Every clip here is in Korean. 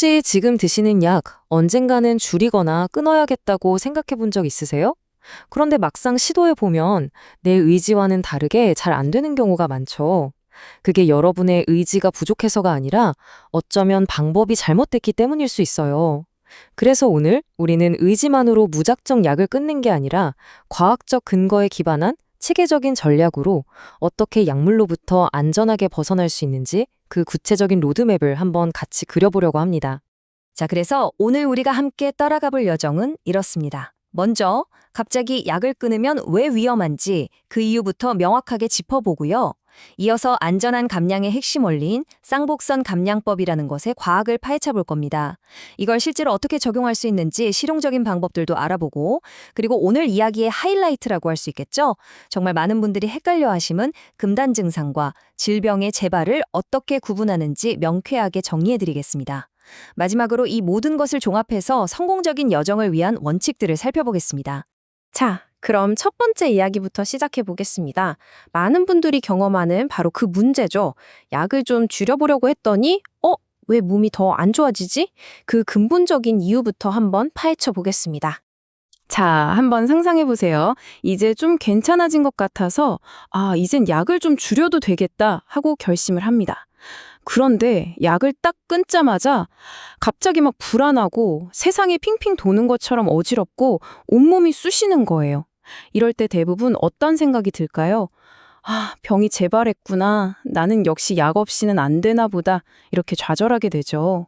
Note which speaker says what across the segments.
Speaker 1: 혹시 지금 드시는 약 언젠가는 줄이거나 끊어야겠다고 생각해 본 적 있으세요? 그런데 막상 시도해 보면 내 의지와는 다르게 잘 안 되는 경우가 많죠. 그게 여러분의 의지가 부족해서가 아니라 어쩌면 방법이 잘못됐기 때문일 수 있어요. 그래서 오늘 우리는 의지만으로 무작정 약을 끊는 게 아니라 과학적 근거에 기반한 체계적인 전략으로 어떻게 약물로부터 안전하게 벗어날 수 있는지 그 구체적인 로드맵을 한번 같이 그려보려고 합니다.
Speaker 2: 자, 그래서 오늘 우리가 함께 따라가 볼 여정은 이렇습니다. 먼저 갑자기 약을 끊으면 왜 위험한지 그 이유부터 명확하게 짚어보고요. 이어서 안전한 감량의 핵심 원리인 쌍복선 감량법이라는 것의 과학을 파헤쳐 볼 겁니다. 이걸 실제로 어떻게 적용할 수 있는지 실용적인 방법들도 알아보고, 그리고 오늘 이야기의 하이라이트라고 할 수 있겠죠? 정말 많은 분들이 헷갈려 하심은 금단 증상과 질병의 재발을 어떻게 구분하는지 명쾌하게 정리해 드리겠습니다. 마지막으로 이 모든 것을 종합해서 성공적인 여정을 위한 원칙들을 살펴보겠습니다.
Speaker 3: 자, 그럼 첫 번째 이야기부터 시작해 보겠습니다. 많은 분들이 경험하는 바로 그 문제죠. 약을 좀 줄여보려고 했더니, 왜 몸이 더 안 좋아지지? 그 근본적인 이유부터 한번 파헤쳐 보겠습니다. 자, 한번 상상해 보세요. 이제 좀 괜찮아진 것 같아서, 이젠 약을 좀 줄여도 되겠다 하고 결심을 합니다. 그런데 약을 딱 끊자마자 갑자기 막 불안하고 세상이 핑핑 도는 것처럼 어지럽고 온몸이 쑤시는 거예요. 이럴 때 대부분 어떤 생각이 들까요? 병이 재발했구나. 나는 역시 약 없이는 안 되나 보다. 이렇게 좌절하게 되죠.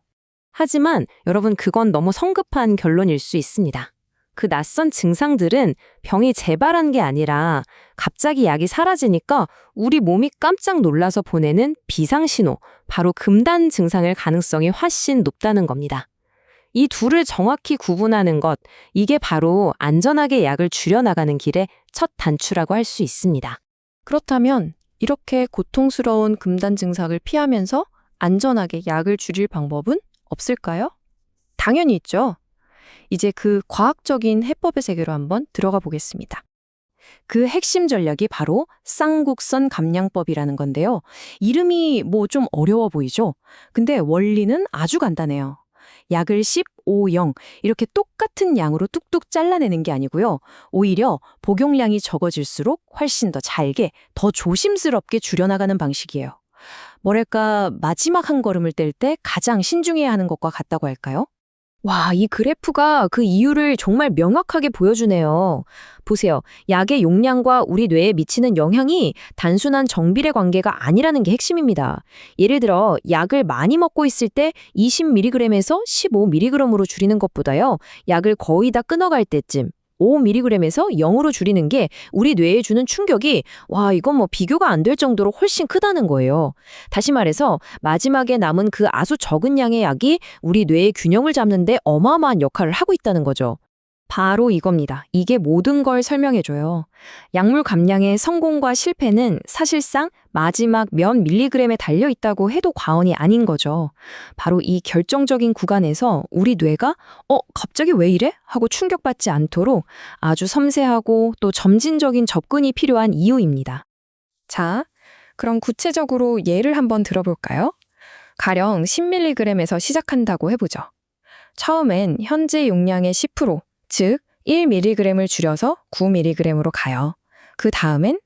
Speaker 1: 하지만 여러분, 그건 너무 성급한 결론일 수 있습니다. 그 낯선 증상들은 병이 재발한 게 아니라 갑자기 약이 사라지니까 우리 몸이 깜짝 놀라서 보내는 비상신호, 바로 금단 증상일 가능성이 훨씬 높다는 겁니다. 이 둘을 정확히 구분하는 것, 이게 바로 안전하게 약을 줄여나가는 길의 첫 단추라고 할 수 있습니다.
Speaker 3: 그렇다면 이렇게 고통스러운 금단 증상을 피하면서 안전하게 약을 줄일 방법은 없을까요? 당연히 있죠. 이제 그 과학적인 해법의 세계로 한번 들어가 보겠습니다. 그 핵심 전략이 바로 쌍곡선 감량법이라는 건데요. 이름이 좀 어려워 보이죠? 근데 원리는 아주 간단해요. 약을 10, 5, 0 이렇게 똑같은 양으로 뚝뚝 잘라내는 게 아니고요. 오히려 복용량이 적어질수록 훨씬 더 잘게, 더 조심스럽게 줄여나가는 방식이에요. 뭐랄까, 마지막 한 걸음을 뗄 때 가장 신중해야 하는 것과 같다고 할까요?
Speaker 2: 와, 이 그래프가 그 이유를 정말 명확하게 보여주네요. 보세요. 약의 용량과 우리 뇌에 미치는 영향이 단순한 정비례 관계가 아니라는 게 핵심입니다. 예를 들어 약을 많이 먹고 있을 때 20mg에서 15mg으로 줄이는 것보다요. 약을 거의 다 끊어갈 때쯤 5mg에서 0으로 줄이는 게 우리 뇌에 주는 충격이 이건 비교가 안 될 정도로 훨씬 크다는 거예요. 다시 말해서 마지막에 남은 그 아주 적은 양의 약이 우리 뇌의 균형을 잡는 데 어마어마한 역할을 하고 있다는 거죠. 바로 이겁니다. 이게 모든 걸 설명해줘요. 약물 감량의 성공과 실패는 사실상 마지막 몇 밀리그램에 달려 있다고 해도 과언이 아닌 거죠. 바로 이 결정적인 구간에서 우리 뇌가 갑자기 왜 이래? 하고 충격받지 않도록 아주 섬세하고 또 점진적인 접근이 필요한 이유입니다. 자, 그럼 구체적으로 예를 한번 들어볼까요? 가령 10mg에서 시작한다고 해보죠. 처음엔 현재 용량의 10%, 즉 1mg을 줄여서 9mg으로 가요. 그 다음엔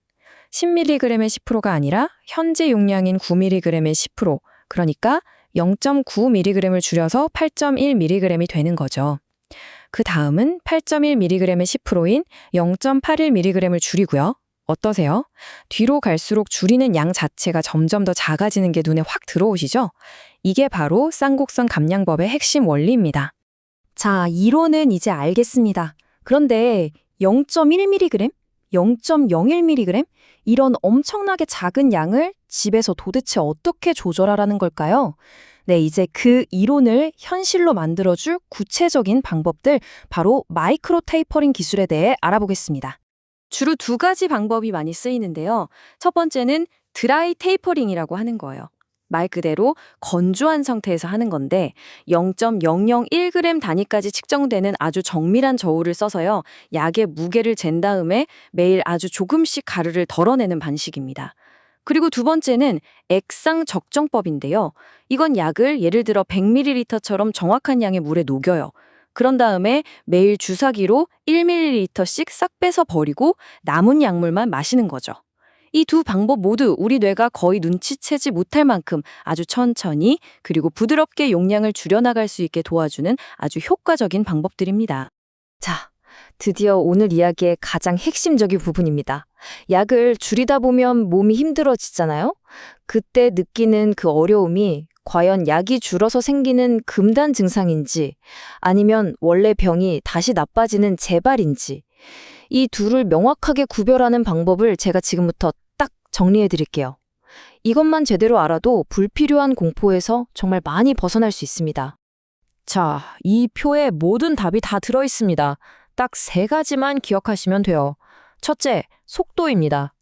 Speaker 2: 10mg의 10%가 아니라 현재 용량인 9mg의 10%, 그러니까 0.9mg을 줄여서 8.1mg이 되는 거죠. 그 다음은 8.1mg의 10%인 0.81mg을 줄이고요. 어떠세요? 뒤로 갈수록 줄이는 양 자체가 점점 더 작아지는 게 눈에 확 들어오시죠? 이게 바로 쌍곡선 감량법의 핵심 원리입니다. 자, 이론은 이제 알겠습니다. 그런데 0.1mg? 0.01mg? 이런 엄청나게 작은 양을 집에서 도대체 어떻게 조절하라는 걸까요? 네, 이제 그 이론을 현실로 만들어줄 구체적인 방법들, 바로 마이크로 테이퍼링 기술에 대해 알아보겠습니다. 주로 두 가지 방법이 많이 쓰이는데요. 첫 번째는 드라이 테이퍼링이라고 하는 거예요. 말 그대로 건조한 상태에서 하는 건데 0.001g 단위까지 측정되는 아주 정밀한 저울을 써서요. 약의 무게를 잰 다음에 매일 아주 조금씩 가루를 덜어내는 방식입니다.
Speaker 3: 그리고 두 번째는 액상 적정법인데요. 이건 약을 예를 들어 100ml처럼 정확한 양의 물에 녹여요. 그런 다음에 매일 주사기로 1ml씩 싹 빼서 버리고 남은 약물만 마시는 거죠. 이 두 방법 모두 우리 뇌가 거의 눈치채지 못할 만큼 아주 천천히 그리고 부드럽게 용량을 줄여나갈 수 있게 도와주는 아주 효과적인 방법들입니다.
Speaker 1: 자, 드디어 오늘 이야기의 가장 핵심적인 부분입니다. 약을 줄이다 보면 몸이 힘들어지잖아요? 그때 느끼는 그 어려움이 과연 약이 줄어서 생기는 금단 증상인지 아니면 원래 병이 다시 나빠지는 재발인지 이 둘을 명확하게 구별하는 방법을 제가 지금부터 딱 정리해 드릴게요. 이것만 제대로 알아도 불필요한 공포에서 정말 많이 벗어날 수 있습니다.
Speaker 2: 자, 이 표에 모든 답이 다 들어 있습니다. 딱 3가지만 기억하시면 돼요. 첫째, 속도입니다.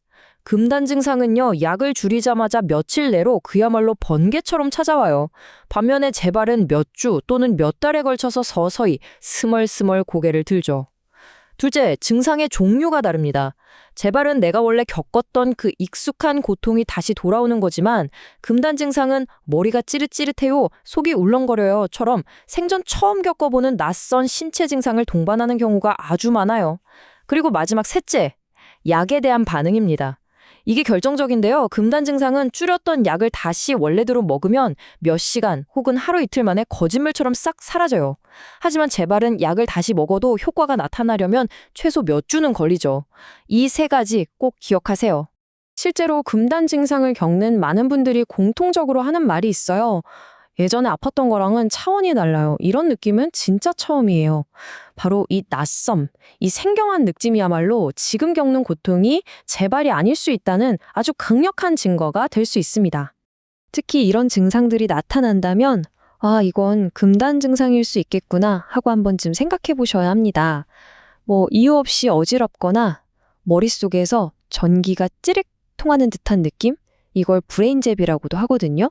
Speaker 2: 금단 증상은요, 약을 줄이자마자 며칠 내로 그야말로 번개처럼 찾아와요. 반면에 재발은 몇 주 또는 몇 달에 걸쳐서 서서히 스멀스멀 고개를 들죠. 둘째, 증상의 종류가 다릅니다. 재발은 내가 원래 겪었던 그 익숙한 고통이 다시 돌아오는 거지만 금단 증상은 머리가 찌릿찌릿해요, 속이 울렁거려요처럼 생전 처음 겪어보는 낯선 신체 증상을 동반하는 경우가 아주 많아요. 그리고 마지막 셋째, 약에 대한 반응입니다. 이게 결정적인데요. 금단 증상은 줄였던 약을 다시 원래대로 먹으면 몇 시간 혹은 하루 이틀 만에 거짓말처럼 싹 사라져요. 하지만 재발은 약을 다시 먹어도 효과가 나타나려면 최소 몇 주는 걸리죠. 이 3가지 꼭 기억하세요.
Speaker 3: 실제로 금단 증상을 겪는 많은 분들이 공통적으로 하는 말이 있어요. 예전에 아팠던 거랑은 차원이 달라요. 이런 느낌은 진짜 처음이에요. 바로 이 낯섦, 이 생경한 느낌이야말로 지금 겪는 고통이 재발이 아닐 수 있다는 아주 강력한 증거가 될 수 있습니다.
Speaker 2: 특히 이런 증상들이 나타난다면 아, 이건 금단 증상일 수 있겠구나 하고 한 번쯤 생각해 보셔야 합니다. 이유 없이 어지럽거나 머릿속에서 전기가 찌릿 통하는 듯한 느낌? 이걸 브레인잽이라고도 하거든요.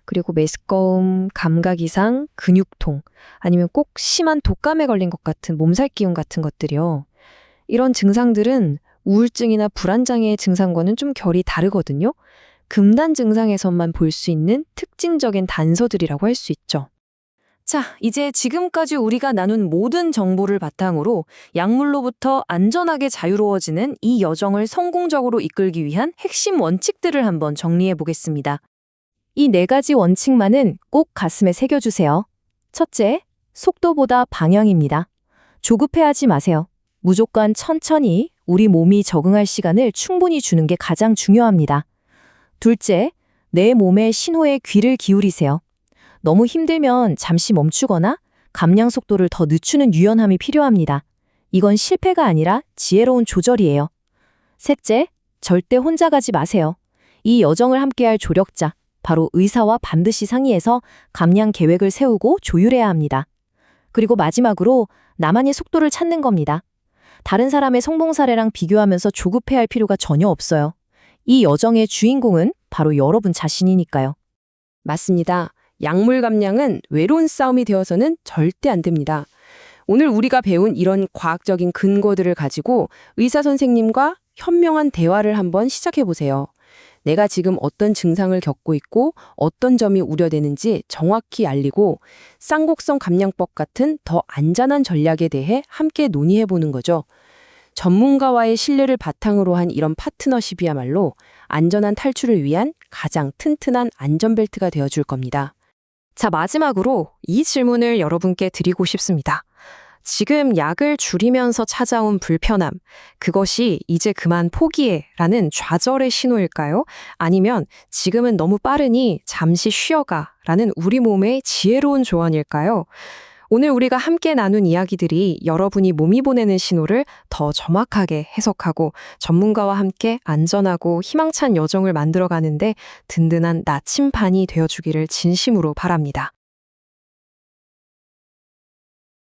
Speaker 2: 그리고 메스꺼움, 감각 이상, 근육통, 아니면 꼭 심한 독감에 걸린 것 같은 몸살 기운 같은 것들이요. 이런 증상들은 우울증이나 불안장애의 증상과는 좀 결이 다르거든요. 금단 증상에서만 볼 수 있는 특징적인 단서들이라고 할 수 있죠.
Speaker 3: 자, 이제 지금까지 우리가 나눈 모든 정보를 바탕으로 약물로부터 안전하게 자유로워지는 이 여정을 성공적으로 이끌기 위한 핵심 원칙들을 한번 정리해 보겠습니다.
Speaker 2: 이 4가지 원칙만은 꼭 가슴에 새겨주세요. 첫째, 속도보다 방향입니다. 조급해하지 마세요. 무조건 천천히 우리 몸이 적응할 시간을 충분히 주는 게 가장 중요합니다. 둘째, 내 몸의 신호에 귀를 기울이세요. 너무 힘들면 잠시 멈추거나 감량 속도를 더 늦추는 유연함이 필요합니다. 이건 실패가 아니라 지혜로운 조절이에요. 셋째, 절대 혼자 가지 마세요. 이 여정을 함께할 조력자, 바로 의사와 반드시 상의해서 감량 계획을 세우고 조율해야 합니다. 그리고 마지막으로 나만의 속도를 찾는 겁니다. 다른 사람의 성공 사례랑 비교하면서 조급해할 필요가 전혀 없어요. 이 여정의 주인공은 바로 여러분 자신이니까요.
Speaker 3: 맞습니다. 약물 감량은 외로운 싸움이 되어서는 절대 안 됩니다. 오늘 우리가 배운 이런 과학적인 근거들을 가지고 의사 선생님과 현명한 대화를 한번 시작해 보세요. 내가 지금 어떤 증상을 겪고 있고 어떤 점이 우려되는지 정확히 알리고 쌍곡성 감량법 같은 더 안전한 전략에 대해 함께 논의해 보는 거죠. 전문가와의 신뢰를 바탕으로 한 이런 파트너십이야말로 안전한 탈출을 위한 가장 튼튼한 안전벨트가 되어줄 겁니다. 자, 마지막으로 이 질문을 여러분께 드리고 싶습니다. 지금 약을 줄이면서 찾아온 불편함, 그것이 이제 그만 포기해 라는 좌절의 신호일까요? 아니면 지금은 너무 빠르니 잠시 쉬어가 라는 우리 몸의 지혜로운 조언일까요? 오늘 우리가 함께 나눈 이야기들이 여러분이 몸이 보내는 신호를 더 정확하게 해석하고 전문가와 함께 안전하고 희망찬 여정을 만들어가는데 든든한 나침반이 되어주기를 진심으로 바랍니다.